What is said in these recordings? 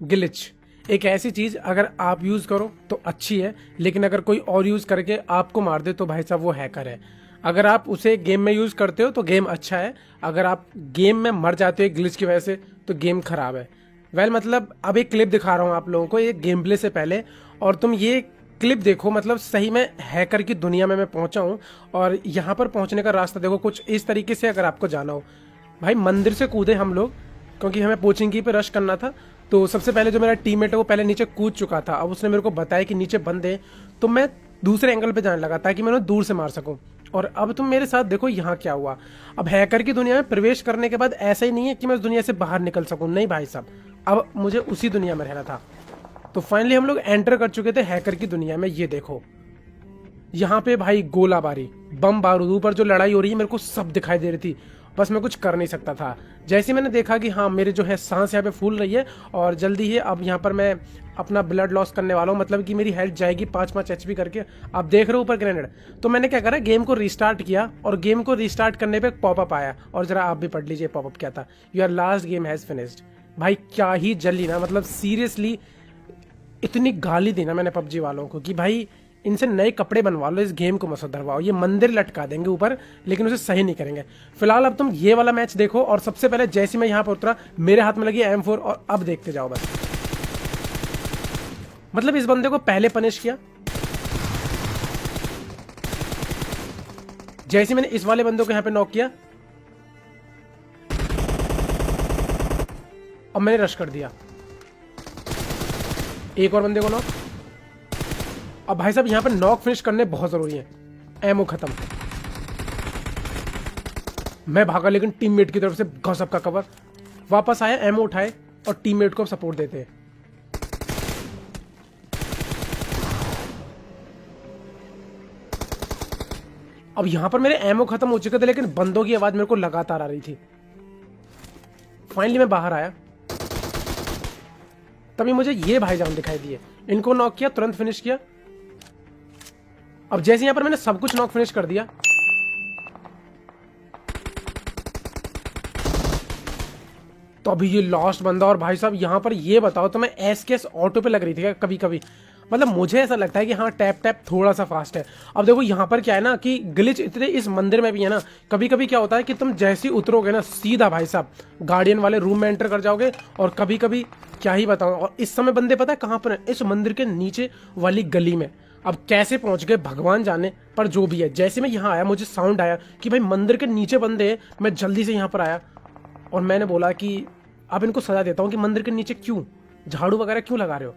Glitch एक ऐसी चीज अगर आप यूज करो तो अच्छी है, लेकिन अगर कोई और यूज करके आपको मार दे तो भाई साहब वो हैकर है। अगर आप उसे गेम में यूज करते हो तो गेम अच्छा है, अगर आप गेम में मर जाते हो ग्लिच की वजह से तो गेम खराब है। मतलब अब एक क्लिप दिखा रहा हूँ आप लोगों को एक गेम प्ले से पहले, और तुम ये क्लिप देखो। मतलब सही में हैकर की दुनिया में मैं पहुंचा हूँ, और यहाँ पर पहुंचने का रास्ता देखो कुछ इस तरीके से। अगर आपको जाना हो भाई, मंदिर से कूदे हम लोग, क्योंकि हमें पोचिंग की पे रश करना था। तो सबसे पहले जो मेरा टीममेट है वो पहले नीचे कूद चुका था, अब उसने मेरे को बताया कि नीचे बंद है, तो मैं दूसरे एंगल पे जाने लगा ताकि मैं उन्हें दूर से मार सकूं। और अब तुम मेरे साथ देखो यहाँ क्या हुआ। अब हैकर की दुनिया में प्रवेश करने के बाद ऐसा ही नहीं है कि मैं उस दुनिया से बाहर निकल सकूं, नहीं भाई साहब, अब मुझे उसी दुनिया में रहना था। तो फाइनली हम लोग एंटर कर चुके थे हैकर की दुनिया में। ये देखो यहाँ पे भाई गोलाबारी, बम बारूद, ऊपर जो लड़ाई हो रही है मेरे को सब दिखाई दे रही थी, बस मैं कुछ कर नहीं सकता था। जैसे मैंने देखा कि हाँ मेरे जो है सांस यहाँ पे फूल रही है और जल्दी ही अब यहाँ पर मैं अपना ब्लड लॉस करने वाला हूँ, मतलब कि मेरी हेल्थ जाएगी 5-5 एचपी करके। आप देख रहे हो ऊपर ग्रेनेड। तो मैंने क्या करा, गेम को रिस्टार्ट किया, और गेम को रिस्टार्ट करने पे पॉपअप आया, और जरा आप भी पढ़ लीजिए पॉपअप क्या था। Your last game has finished. भाई क्या ही जली ना, मतलब सीरियसली इतनी गाली दी ना मैंने पबजी वालों को कि भाई इनसे नए कपड़े बनवा लो, इस गेम को मत धरवाओ, ये मंदिर लटका देंगे ऊपर लेकिन उसे सही नहीं करेंगे। फिलहाल अब तुम ये वाला मैच देखो, और सबसे पहले जैसे मैं यहाँ पर उतरा मेरे हाथ में लगी M4, और अब देखते जाओ बस। मतलब इस बंदे को पहले पनिश किया, जैसे मैंने इस वाले बंदे को यहाँ पे नॉक किया, और मैंने रश कर दिया एक और बंदे को नॉक। अब भाई साहब यहाँ पर नॉक फिनिश करने बहुत जरूरी है। एमओ खत्म, मैं भागा लेकिन टीममेट की तरफ से गजब का कवर, वापस आया, एमओ उठाए और टीममेट को सपोर्ट देते हैं। अब यहां पर मेरे एमओ खत्म हो चुके थे, लेकिन बंदों की आवाज मेरे को लगातार आ रही थी। फाइनली मैं बाहर आया, तभी मुझे ये भाईजान दिखाई दिए, इनको नॉक किया, तुरंत फिनिश किया। अब जैसे यहां पर मैंने सब कुछ नॉक फिनिश कर दिया, तो अभी ये लास्ट बंदा। और भाई साहब यहां पर ये बताओ तो मैं एसकेएस ऑटो पे लग रही थी क्या कभी कभी, मतलब मुझे ऐसा लगता है कि हाँ टैप टैप थोड़ा सा फास्ट है। अब देखो यहाँ पर क्या है ना कि ग्लिच इतने इस मंदिर में भी है ना, कभी कभी क्या होता है कि तुम जैसे ही उतरोगे ना सीधा भाई साहब गार्डियन वाले रूम में एंटर कर जाओगे, और कभी कभी क्या ही बताऊं। और इस समय बंदे पता है कहाँ पर है, इस मंदिर के नीचे वाली गली में। अब कैसे पहुंच गए भगवान जाने, पर जो भी है, जैसे मैं यहाँ आया मुझे साउंड आया कि भाई मंदिर के नीचे बंदे हैं। मैं जल्दी से यहाँ पर आया और मैंने बोला कि अब इनको सजा देता हूँ कि मंदिर के नीचे क्यों झाड़ू वगैरह क्यों लगा रहे हो।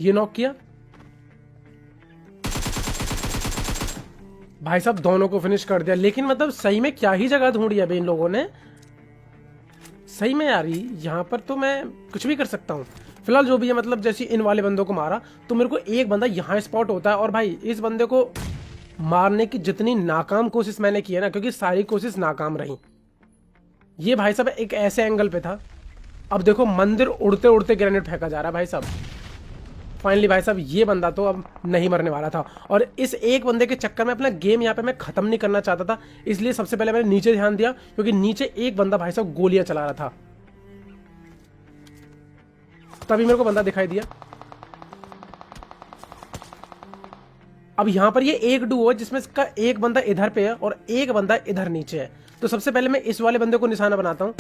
ये नॉक किया, भाई साहब दोनों को फिनिश कर दिया। लेकिन मतलब सही में क्या ही जगह ढूंढी अभी इन लोगों ने, सही में यार यहाँ पर तो मैं कुछ भी कर सकता हूँ। फिलहाल जो भी है, मतलब जैसे इन वाले बंदों को मारा तो मेरे को एक बंदा यहाँ स्पॉट होता है, और भाई इस बंदे को मारने की जितनी नाकाम कोशिश मैंने की है ना, क्योंकि सारी कोशिश नाकाम रही। ये भाई साहब एक ऐसे एंगल पे था, अब देखो मंदिर उड़ते उड़ते ग्रेनेड फेंका जा रहा है भाई साहब। फाइनली भाई साहब ये बंदा तो अब नहीं मरने वाला था, और इस एक बंदे के चक्कर में अपना गेम यहाँ पे मैं खत्म नहीं करना चाहता था, इसलिए सबसे पहले मैंने नीचे ध्यान दिया, क्योंकि नीचे एक बंदा भाई साहब गोलियां चला रहा था। तभी मेरे को बंदा दिखाई दिया। अब यहां पर ये एक डुओ है जिसमें इसका एक बंदा इधर पे है और एक बंदा इधर नीचे है। तो सबसे पहले मैं इस वाले बंदे को निशाना बनाता हूं,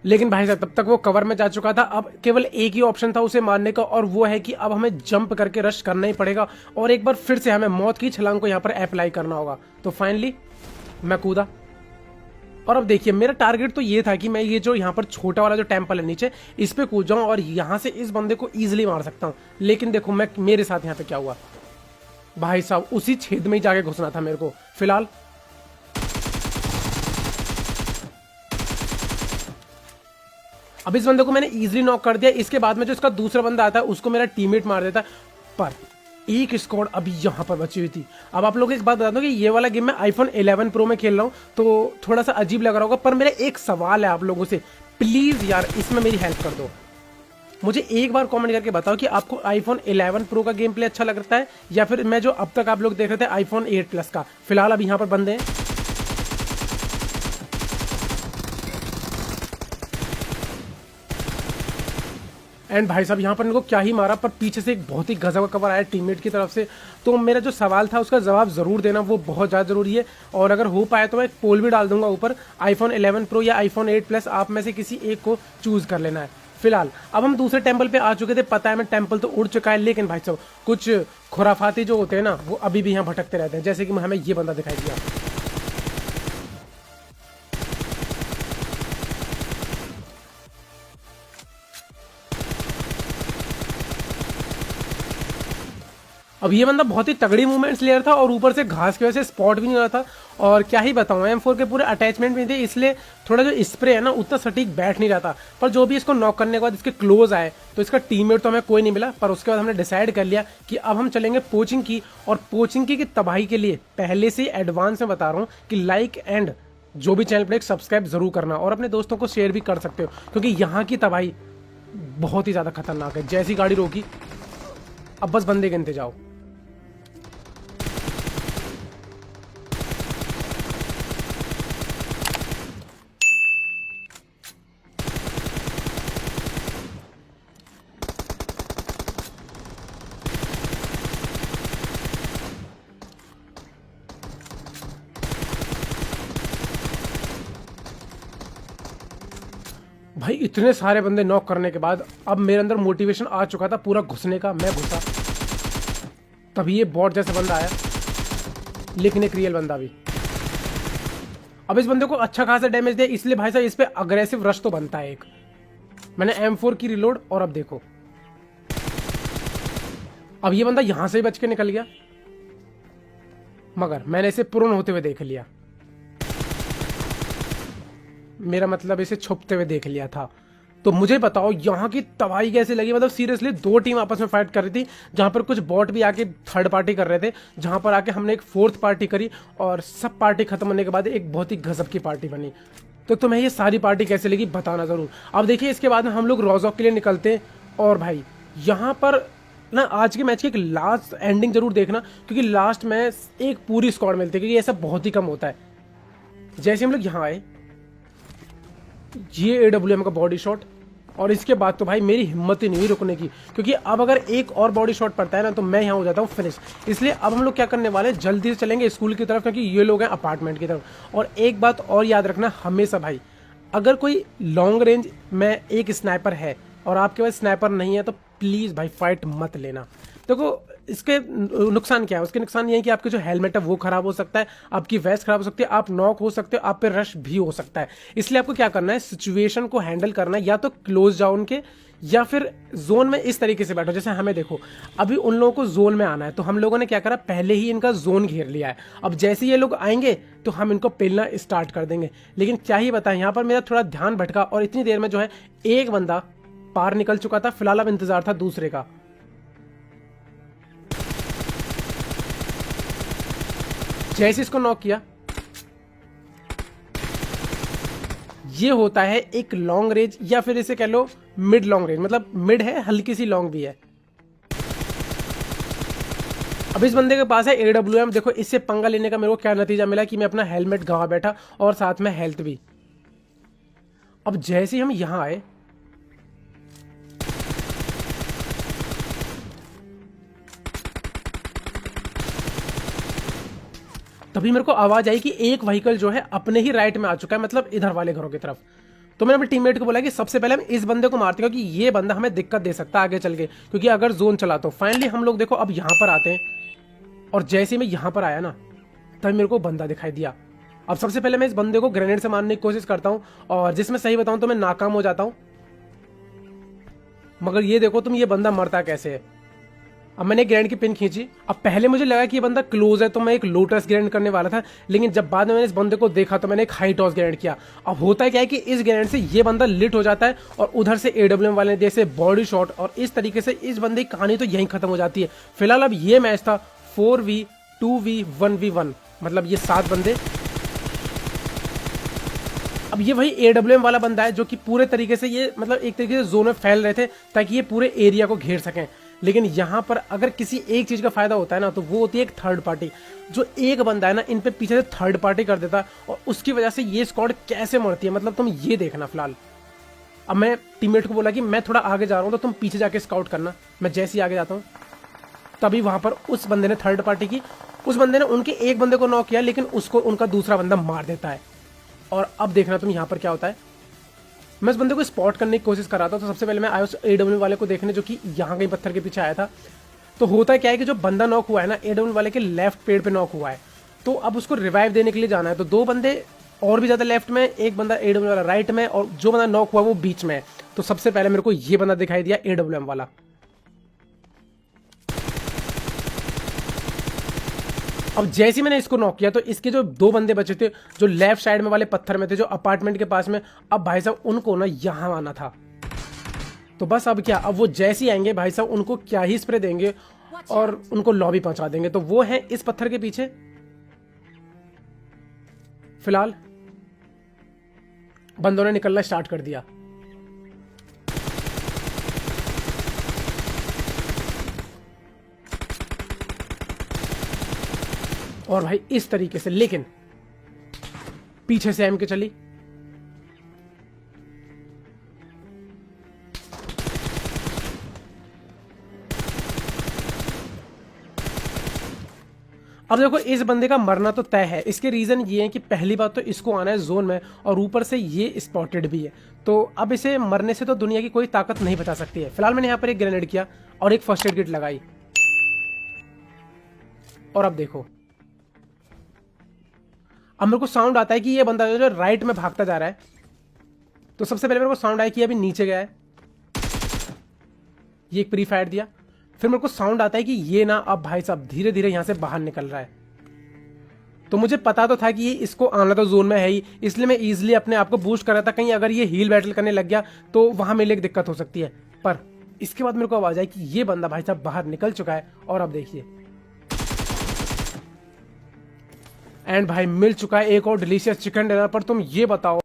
लेकिन भाई साहब तब तक वो कवर में जा चुका था। अब केवल एक ही ऑप्शन था उसे मारने का, और वो है कि अब हमें जंप करके रश करना ही पड़ेगा, और एक बार फिर से हमें मौत की छलांग को यहाँ पर अप्लाई करना होगा। तो फाइनली मैं कूदा, और अब देखिए मेरा टारगेट तो ये था कि मैं ये जो यहाँ पर छोटा वाला जो टेम्पल है नीचे, इस पे कूद जाऊं और यहाँ से इस बंदे को इजीली मार सकता हूँ। लेकिन देखो मेरे साथ यहाँ पे क्या हुआ भाई साहब, उसी छेद में ही जाके घुसना था मेरे को। फिलहाल अब इस बंदे को मैंने इजीली नॉक कर दिया। इसके बाद में जो इसका दूसरा बंदा आता है उसको मेरा टीममेट मार देता है, पर एक स्क्वाड अभी यहाँ पर बची हुई थी। अब आप लोग एक बात बता दो कि ये वाला गेम मैं आईफोन 11 प्रो में खेल रहा हूँ, तो थोड़ा सा अजीब लग रहा होगा, पर मेरा एक सवाल है आप लोगों से, प्लीज यार इसमें मेरी हेल्प कर दो। मुझे एक बार कमेंट करके बताओ कि आपको आईफोन 11 प्रो का गेम प्ले अच्छा लगता है, या फिर मैं जो अब तक आप लोग देख रहे थे आईफोन 8 प्लस का। फिलहाल अब यहाँ पर बंदे हैं, एंड भाई साहब यहाँ पर इनको क्या ही मारा, पर पीछे से एक बहुत ही गजब का कवर आया टीममेट की तरफ से। तो मेरा जो सवाल था उसका जवाब जरूर देना, वो बहुत ज़्यादा जरूरी है। और अगर हो पाए तो मैं एक पोल भी डाल दूंगा ऊपर, आईफोन 11 प्रो या आईफोन 8 प्लस, आप में से किसी एक को चूज कर लेना है। फिलहाल अब हम दूसरे टेम्पल पे आ चुके थे, पता है मैं टेम्पल तो उड़ चुका है, लेकिन भाई साहब कुछ खुराफाती जो होते हैं ना वो अभी भी यहाँ भटकते रहते हैं। जैसे कि हमें ये बंदा दिखाई दिया। अब ये बंदा बहुत ही तगड़ी मूवमेंट्स ले रहा था और ऊपर से घास की वजह से स्पॉट भी नहीं हो रहा था। और क्या ही बताऊं, M4 के पूरे अटैचमेंट में थे, इसलिए थोड़ा जो स्प्रे है ना उतना सटीक बैठ नहीं रहा था। पर जो भी इसको नॉक करने के बाद इसके क्लोज आए तो इसका टीममेट तो हमें कोई नहीं मिला। पर उसके बाद हमने डिसाइड कर लिया कि अब हम चलेंगे पोचिंग की। और पोचिंग की तबाही के लिए पहले से एडवांस में बता रहा हूँ कि लाइक एंड जो भी चैनल पर एक सब्सक्राइब जरूर करना, और अपने दोस्तों को शेयर भी कर सकते हो, क्योंकि यहाँ की तबाही बहुत ही ज़्यादा खतरनाक है। जैसी गाड़ी रोकी, अब बस बंदे गिनते जाओ। भाई इतने सारे बंदे नॉक करने के बाद अब मेरे अंदर मोटिवेशन आ चुका था पूरा घुसने का। मैं घुसा, तभी ये बॉट जैसा बंदा आया, लेकिन एक रियल बंदा भी। अब इस बंदे को अच्छा खासा डैमेज दिया, इसलिए भाई साहब इस पे अग्रेसिव रश तो बनता है एक। मैंने M4 की रिलोड, और अब देखो, अब ये बंदा यहां से ही बच के निकल गया, मगर मैंने इसे प्रोन होते हुए देख लिया। मेरा मतलब इसे छुपते हुए देख लिया था। तो मुझे बताओ यहाँ की तबाही कैसे लगी। मतलब सीरियसली दो टीम आपस में फाइट कर रही थी, जहां पर कुछ बॉट भी आके थर्ड पार्टी कर रहे थे, जहां पर आके हमने एक फोर्थ पार्टी करी, और सब पार्टी खत्म होने के बाद एक बहुत ही गजब की पार्टी बनी। तो तुम्हें ये सारी पार्टी कैसे लगी बताना जरूर। अब देखिए इसके बाद में हम लोग रोजॉक के लिए निकलते हैं। और भाई यहाँ पर ना आज के मैच की एक लास्ट एंडिंग जरूर देखना, क्योंकि लास्ट में एक पूरी स्क्वाड मिलती है, क्योंकि ऐसा बहुत ही कम होता है। जैसे हम लोग यहाँ आए, ये AWM का बॉडी शॉट, और इसके बाद तो भाई मेरी हिम्मत ही नहीं हुई रुकने की, क्योंकि अब अगर एक और बॉडी शॉट पड़ता है ना तो मैं यहाँ हो जाता हूँ फिनिश। इसलिए अब हम लोग क्या करने वाले हैं, जल्दी से चलेंगे स्कूल की तरफ, क्योंकि ये लोग हैं अपार्टमेंट की तरफ। और एक बात और याद रखना हमेशा भाई, अगर कोई लॉन्ग रेंज में एक स्नाइपर है और आपके पास स्नाइपर नहीं है तो प्लीज़ भाई फाइट मत लेना। देखो इसके नुकसान क्या है, उसके नुकसान ये है कि आपके जो हेलमेट है वो खराब हो सकता है, आपकी वेस्ट खराब हो सकती है, आप नॉक हो सकते हो, आप पे रश भी हो सकता है। इसलिए आपको क्या करना है, सिचुएशन को हैंडल करना है, या तो क्लोज डाउन के या फिर जोन में इस तरीके से बैठो। जैसे हमें देखो अभी उन लोगों को जोन में आना है, तो हम लोगों ने क्या करा, पहले ही इनका जोन घेर लिया है। अब जैसे ये लोग आएंगे तो हम इनको पेलना स्टार्ट कर देंगे। लेकिन क्या ही बताएं, यहाँ पर मेरा थोड़ा ध्यान भटका और इतनी देर में जो है एक बंदा पार निकल चुका था। फिलहाल अब इंतजार था दूसरे का। जैसे इसको नॉक किया, ये होता है एक लॉन्ग रेंज या फिर इसे कह लो मिड लॉन्ग रेंज, मतलब मिड है, हल्की सी लॉन्ग भी है। अब इस बंदे के पास है AWM। देखो इससे पंगा लेने का मेरे को क्या नतीजा मिला कि मैं अपना हेलमेट गंवा बैठा और साथ में हेल्थ भी। अब जैसे ही हम यहां आए, तभी मेरे को आवाज आई कि एक व्हीकल जो है अपने ही राइट में आ चुका है, मतलब इधर वाले घरों की तरफ। तो मैंने अपने टीममेट को बोला कि सबसे पहले हम इस बंदे को मारते हैं, क्योंकि ये बंदा हमें दिक्कत दे सकता है आगे चल के, क्योंकि अगर जोन चला तो। फाइनली हम लोग देखो अब यहां पर आते हैं, और जैसे ही मैं यहां पर आया ना तभी मेरे को बंदा दिखाई दिया। अब सबसे पहले मैं इस बंदे को ग्रेनेड से मारने की कोशिश करता हूं, और जिसमें सही बताऊं तो मैं नाकाम हो जाता हूं। मगर ये देखो तुम, ये बंदा मरता कैसे है। अब मैंने ग्रेनेड की पिन खींची। अब पहले मुझे लगा कि ये बंदा क्लोज है तो मैं एक लोटस ग्रेनेड करने वाला था, लेकिन जब बाद में मैंने इस बंदे को देखा तो मैंने एक हाई टॉस ग्रेनेड किया। अब होता क्या है कि इस ग्रेनेड से ये बंदा लिट हो जाता है, और उधर से AWM वाले ने जैसे बॉडी शॉट, और इस तरीके से इस बंदे की कहानी तो यहीं खत्म हो जाती है। फिलहाल अब ये मैच था 4v 2v 1v1, मतलब ये 7 बंदे। अब ये वही AWM वाला बंदा है जो कि पूरे तरीके से ये मतलब एक तरीके से जोन में फैल रहे थे ताकि ये पूरे एरिया को घेर सकें। लेकिन यहाँ पर अगर किसी एक चीज का फायदा होता है ना, तो वो होती है एक थर्ड पार्टी। जो एक बंदा है ना इन पे पीछे से थर्ड पार्टी कर देता है, और उसकी वजह से ये स्क्वाड कैसे मरती है, मतलब तुम ये देखना। फिलहाल अब मैं टीममेट को बोला कि मैं थोड़ा आगे जा रहा हूँ तो तुम पीछे जाके स्काउट करना। मैं जैसे ही आगे जाता हूँ तभी वहां पर उस बंदे ने थर्ड पार्टी की, उस बंदे ने उनके एक बंदे को नॉक किया लेकिन उसको उनका दूसरा बंदा मार देता है। और अब देखना तुम यहाँ पर क्या होता है। मैं उस बंदे को स्पॉट करने की कोशिश कर रहा था, तो सबसे पहले मैं आया उस AW वाले को देखने जो कि यहाँ कहीं पत्थर के पीछे आया था। तो होता क्या है कि जो बंदा नॉक हुआ है ना AW वाले के लेफ्ट पेड़ पे नॉक हुआ है, तो अब उसको रिवाइव देने के लिए जाना है। तो दो बंदे और भी ज़्यादा लेफ्ट में, एक बंदा AW वाला राइट में, और जो बंदा नॉक हुआ वो बीच में है। तो सबसे पहले मेरे को ये बंदा दिखाई दिया AWM वाला। अब जैसे ही मैंने इसको नॉक किया तो इसके जो दो बंदे बचे थे जो लेफ्ट साइड में वाले पत्थर में थे, जो अपार्टमेंट के पास में, अब भाई साहब उनको ना यहां आना था। तो बस अब क्या, अब वो जैसे ही आएंगे भाई साहब उनको क्या ही स्प्रे देंगे और उनको लॉबी पहुंचा देंगे। तो वो है इस पत्थर के पीछे फिलहाल। बंदों ने निकलना स्टार्ट कर दिया। और भाई इस तरीके से, लेकिन पीछे से एम के चली। अब देखो इस बंदे का मरना तो तय है। इसके रीजन ये है कि पहली बात तो इसको आना है जोन में, और ऊपर से ये स्पॉटेड भी है। तो अब इसे मरने से तो दुनिया की कोई ताकत नहीं बचा सकती है। फिलहाल मैंने यहां पर एक ग्रेनेड किया और एक फर्स्ट एड किट लगाई। और अब देखो, अब मेरे को साउंड आता है कि ये बंदा जो राइट में भागता जा रहा है। तो सबसे पहले मेरे को साउंड आया कि अभी नीचे गया है, ये एक प्री फायर दिया। फिर मेरे को साउंड आता है कि ये ना अब भाई साहब धीरे धीरे यहां से बाहर निकल रहा है। तो मुझे पता तो था कि ये इसको आना तो जोन में है ही, इसलिए मैं इजीली अपने आप को बूस्ट कर रहा था। कहीं अगर ये हील बैटल करने लग गया तो वहां मेरे लिए दिक्कत हो सकती है। पर इसके बाद मेरे को आवाज आई कि ये बंदा भाई साहब बाहर निकल चुका है। और अब देखिए, एंड भाई मिल चुका है एक और डिलीशियस चिकन डिनर। पर तुम ये बताओ